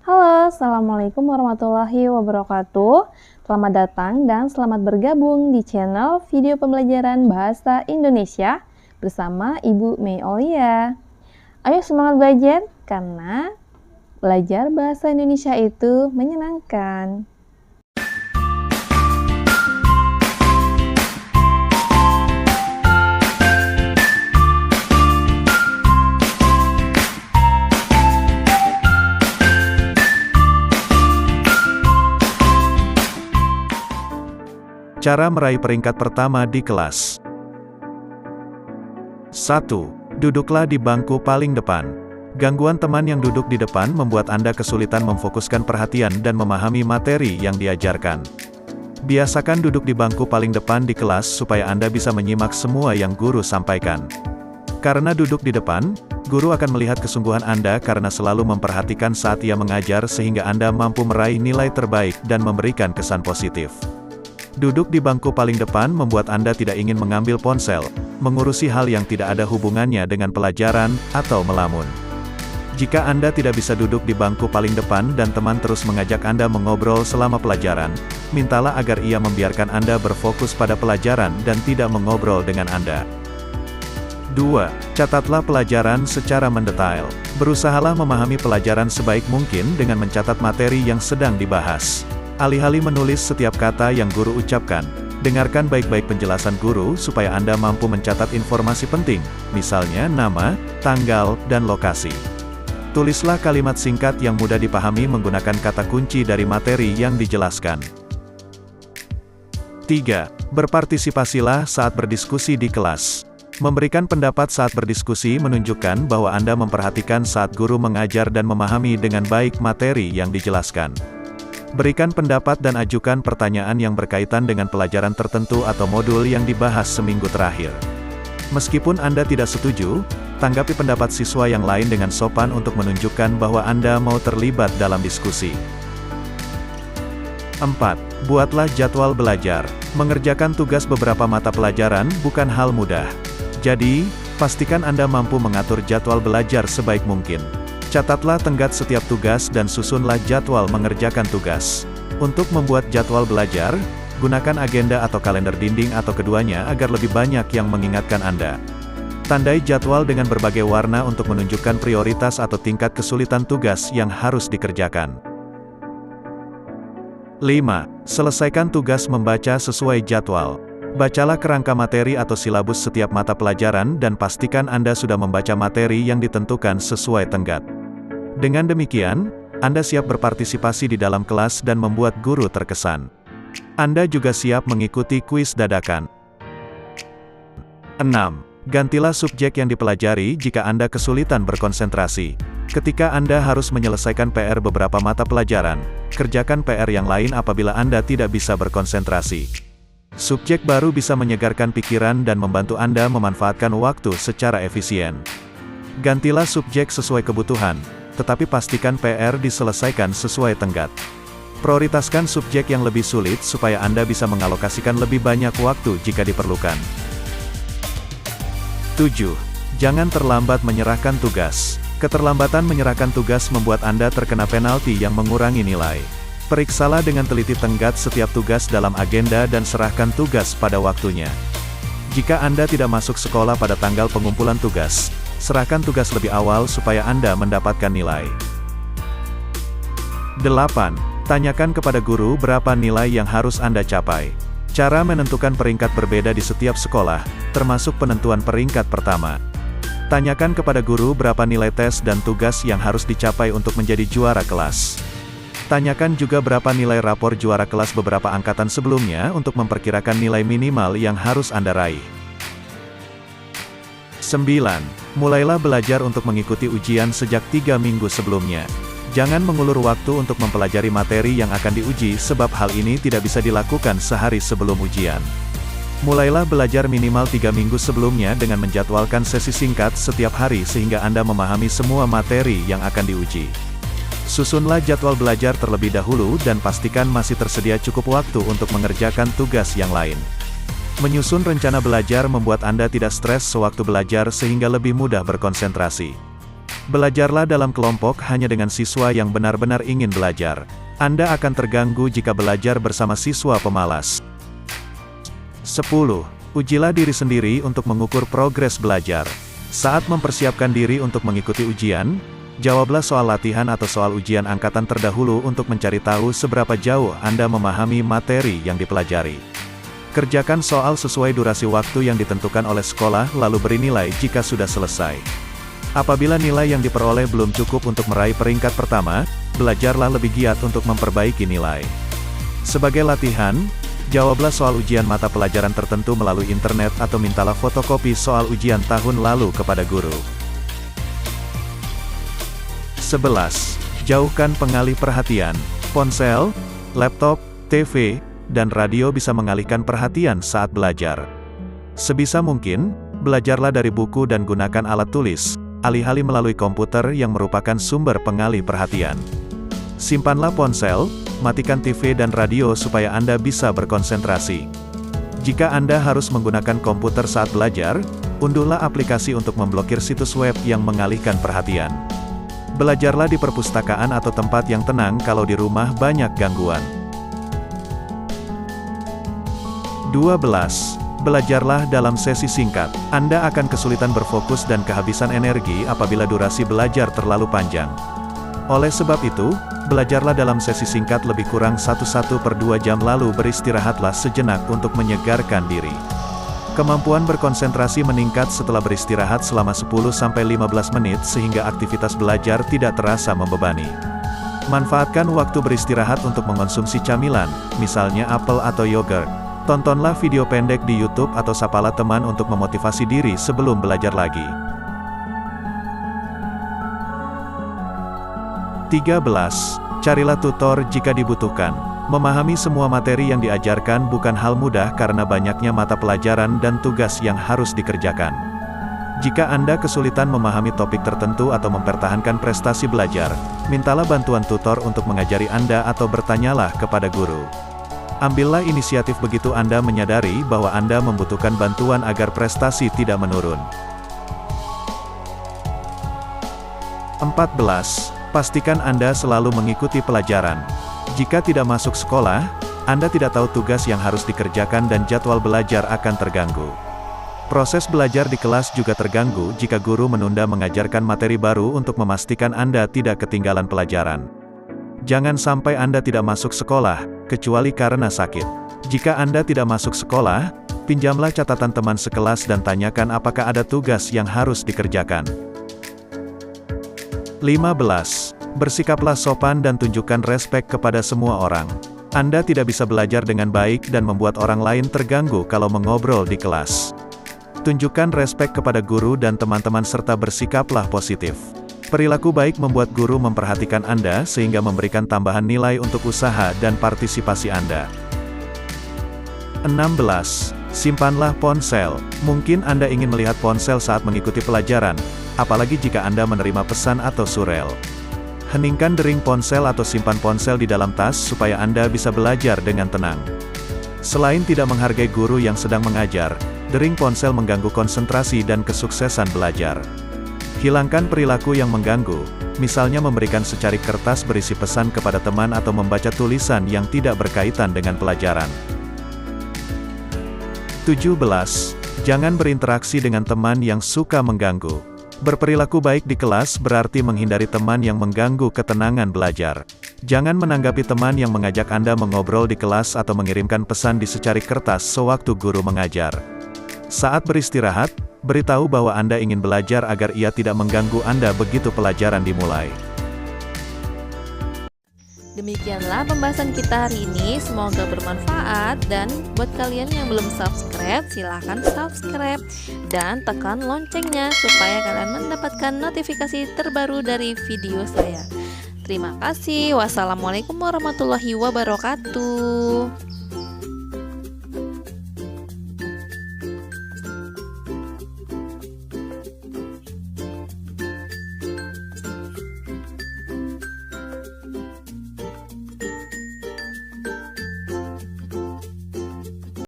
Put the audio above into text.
Halo, Assalamualaikum warahmatullahi wabarakatuh. Selamat datang dan selamat bergabung di channel video pembelajaran Bahasa Indonesia bersama Ibu Mei Aulia. Ayo semangat belajar, karena belajar bahasa Indonesia itu menyenangkan. Cara meraih peringkat pertama di kelas. 1. Duduklah di bangku paling depan. Gangguan teman yang duduk di depan membuat Anda kesulitan memfokuskan perhatian dan memahami materi yang diajarkan. Biasakan duduk di bangku paling depan di kelas supaya Anda bisa menyimak semua yang guru sampaikan. Karena duduk di depan, guru akan melihat kesungguhan Anda karena selalu memperhatikan saat ia mengajar sehingga Anda mampu meraih nilai terbaik dan memberikan kesan positif. Duduk di bangku paling depan membuat Anda tidak ingin mengambil ponsel, mengurusi hal yang tidak ada hubungannya dengan pelajaran, atau melamun. Jika Anda tidak bisa duduk di bangku paling depan dan teman terus mengajak Anda mengobrol selama pelajaran, mintalah agar ia membiarkan Anda berfokus pada pelajaran dan tidak mengobrol dengan Anda. 2. Catatlah pelajaran secara mendetail. Berusahalah memahami pelajaran sebaik mungkin dengan mencatat materi yang sedang dibahas. Alih-alih menulis setiap kata yang guru ucapkan, dengarkan baik-baik penjelasan guru supaya Anda mampu mencatat informasi penting, misalnya nama, tanggal, dan lokasi. Tulislah kalimat singkat yang mudah dipahami menggunakan kata kunci dari materi yang dijelaskan. 3. Berpartisipasilah saat berdiskusi di kelas. Memberikan pendapat saat berdiskusi menunjukkan bahwa Anda memperhatikan saat guru mengajar dan memahami dengan baik materi yang dijelaskan. Berikan pendapat dan ajukan pertanyaan yang berkaitan dengan pelajaran tertentu atau modul yang dibahas seminggu terakhir. Meskipun Anda tidak setuju, tanggapi pendapat siswa yang lain dengan sopan untuk menunjukkan bahwa Anda mau terlibat dalam diskusi. 4. Buatlah jadwal belajar. Mengerjakan tugas beberapa mata pelajaran bukan hal mudah. Jadi, pastikan Anda mampu mengatur jadwal belajar sebaik mungkin. Catatlah tenggat setiap tugas dan susunlah jadwal mengerjakan tugas. Untuk membuat jadwal belajar, gunakan agenda atau kalender dinding atau keduanya agar lebih banyak yang mengingatkan Anda. Tandai jadwal dengan berbagai warna untuk menunjukkan prioritas atau tingkat kesulitan tugas yang harus dikerjakan. 5. Selesaikan tugas membaca sesuai jadwal. Bacalah kerangka materi atau silabus setiap mata pelajaran dan pastikan Anda sudah membaca materi yang ditentukan sesuai tenggat. Dengan demikian, Anda siap berpartisipasi di dalam kelas dan membuat guru terkesan. Anda juga siap mengikuti kuis dadakan. 6. Gantilah subjek yang dipelajari jika Anda kesulitan berkonsentrasi. Ketika Anda harus menyelesaikan PR beberapa mata pelajaran, kerjakan PR yang lain apabila Anda tidak bisa berkonsentrasi. Subjek baru bisa menyegarkan pikiran dan membantu Anda memanfaatkan waktu secara efisien. Gantilah subjek sesuai kebutuhan, tetapi pastikan PR diselesaikan sesuai tenggat. Prioritaskan subjek yang lebih sulit supaya Anda bisa mengalokasikan lebih banyak waktu jika diperlukan. 7. Jangan terlambat menyerahkan tugas. Keterlambatan menyerahkan tugas membuat Anda terkena penalti yang mengurangi nilai. Periksalah dengan teliti tenggat setiap tugas dalam agenda dan serahkan tugas pada waktunya. Jika Anda tidak masuk sekolah pada tanggal pengumpulan tugas, serahkan tugas lebih awal supaya Anda mendapatkan nilai. 8. Tanyakan kepada guru berapa nilai yang harus Anda capai. Cara menentukan peringkat berbeda di setiap sekolah, termasuk penentuan peringkat pertama. Tanyakan kepada guru berapa nilai tes dan tugas yang harus dicapai untuk menjadi juara kelas. Tanyakan juga berapa nilai rapor juara kelas beberapa angkatan sebelumnya untuk memperkirakan nilai minimal yang harus Anda raih. 9. Mulailah belajar untuk mengikuti ujian sejak 3 minggu sebelumnya. Jangan mengulur waktu untuk mempelajari materi yang akan diuji sebab hal ini tidak bisa dilakukan sehari sebelum ujian. Mulailah belajar minimal 3 minggu sebelumnya dengan menjadwalkan sesi singkat setiap hari sehingga Anda memahami semua materi yang akan diuji. Susunlah jadwal belajar terlebih dahulu dan pastikan masih tersedia cukup waktu untuk mengerjakan tugas yang lain. Menyusun rencana belajar membuat Anda tidak stres sewaktu belajar sehingga lebih mudah berkonsentrasi. Belajarlah dalam kelompok hanya dengan siswa yang benar-benar ingin belajar. Anda akan terganggu jika belajar bersama siswa pemalas. 10. Ujilah diri sendiri untuk mengukur progres belajar. Saat mempersiapkan diri untuk mengikuti ujian, jawablah soal latihan atau soal ujian angkatan terdahulu untuk mencari tahu seberapa jauh Anda memahami materi yang dipelajari. Kerjakan soal sesuai durasi waktu yang ditentukan oleh sekolah lalu beri nilai jika sudah selesai. Apabila nilai yang diperoleh belum cukup untuk meraih peringkat pertama, belajarlah lebih giat untuk memperbaiki nilai. Sebagai latihan, jawablah soal ujian mata pelajaran tertentu melalui internet atau mintalah fotokopi soal ujian tahun lalu kepada guru. 11. Jauhkan pengalih perhatian. Ponsel, laptop, TV, dan radio bisa mengalihkan perhatian saat belajar. Sebisa mungkin, belajarlah dari buku dan gunakan alat tulis, alih-alih melalui komputer yang merupakan sumber pengalih perhatian. Simpanlah ponsel, matikan TV dan radio supaya Anda bisa berkonsentrasi. Jika Anda harus menggunakan komputer saat belajar, unduhlah aplikasi untuk memblokir situs web yang mengalihkan perhatian. Belajarlah di perpustakaan atau tempat yang tenang kalau di rumah banyak gangguan. 12. Belajarlah dalam sesi singkat. Anda akan kesulitan berfokus dan kehabisan energi apabila durasi belajar terlalu panjang. Oleh sebab itu, belajarlah dalam sesi singkat lebih kurang 1,5 jam lalu beristirahatlah sejenak untuk menyegarkan diri. Kemampuan berkonsentrasi meningkat setelah beristirahat selama 10-15 menit sehingga aktivitas belajar tidak terasa membebani. Manfaatkan waktu beristirahat untuk mengonsumsi camilan, misalnya apel atau yogurt. Tontonlah video pendek di YouTube atau sapalah teman untuk memotivasi diri sebelum belajar lagi. 13. Carilah tutor jika dibutuhkan. Memahami semua materi yang diajarkan bukan hal mudah karena banyaknya mata pelajaran dan tugas yang harus dikerjakan. Jika Anda kesulitan memahami topik tertentu atau mempertahankan prestasi belajar, mintalah bantuan tutor untuk mengajari Anda atau bertanyalah kepada guru. Ambillah inisiatif begitu Anda menyadari bahwa Anda membutuhkan bantuan agar prestasi tidak menurun. 14. Pastikan Anda selalu mengikuti pelajaran. Jika tidak masuk sekolah, Anda tidak tahu tugas yang harus dikerjakan dan jadwal belajar akan terganggu. Proses belajar di kelas juga terganggu jika guru menunda mengajarkan materi baru untuk memastikan Anda tidak ketinggalan pelajaran. Jangan sampai Anda tidak masuk sekolah, kecuali karena sakit. Jika Anda tidak masuk sekolah, pinjamlah catatan teman sekelas dan tanyakan apakah ada tugas yang harus dikerjakan. 15. Bersikaplah sopan dan tunjukkan respek kepada semua orang. Anda tidak bisa belajar dengan baik dan membuat orang lain terganggu kalau mengobrol di kelas. Tunjukkan respek kepada guru dan teman-teman serta bersikaplah positif. Perilaku baik membuat guru memperhatikan Anda sehingga memberikan tambahan nilai untuk usaha dan partisipasi Anda. 16. Simpanlah ponsel. Mungkin Anda ingin melihat ponsel saat mengikuti pelajaran, apalagi jika Anda menerima pesan atau surel. Heningkan dering ponsel atau simpan ponsel di dalam tas supaya Anda bisa belajar dengan tenang. Selain tidak menghargai guru yang sedang mengajar, dering ponsel mengganggu konsentrasi dan kesuksesan belajar. Hilangkan perilaku yang mengganggu, misalnya memberikan secarik kertas berisi pesan kepada teman atau membaca tulisan yang tidak berkaitan dengan pelajaran. 17. Jangan berinteraksi dengan teman yang suka mengganggu. Berperilaku baik di kelas berarti menghindari teman yang mengganggu ketenangan belajar. Jangan menanggapi teman yang mengajak Anda mengobrol di kelas atau mengirimkan pesan di secarik kertas sewaktu guru mengajar. Saat beristirahat, beritahu bahwa Anda ingin belajar agar ia tidak mengganggu Anda begitu pelajaran dimulai. Demikianlah pembahasan kita hari ini, semoga bermanfaat, dan buat kalian yang belum subscribe, silahkan subscribe dan tekan loncengnya supaya kalian mendapatkan notifikasi terbaru dari video saya. Terima kasih. Wassalamualaikum warahmatullahi wabarakatuh.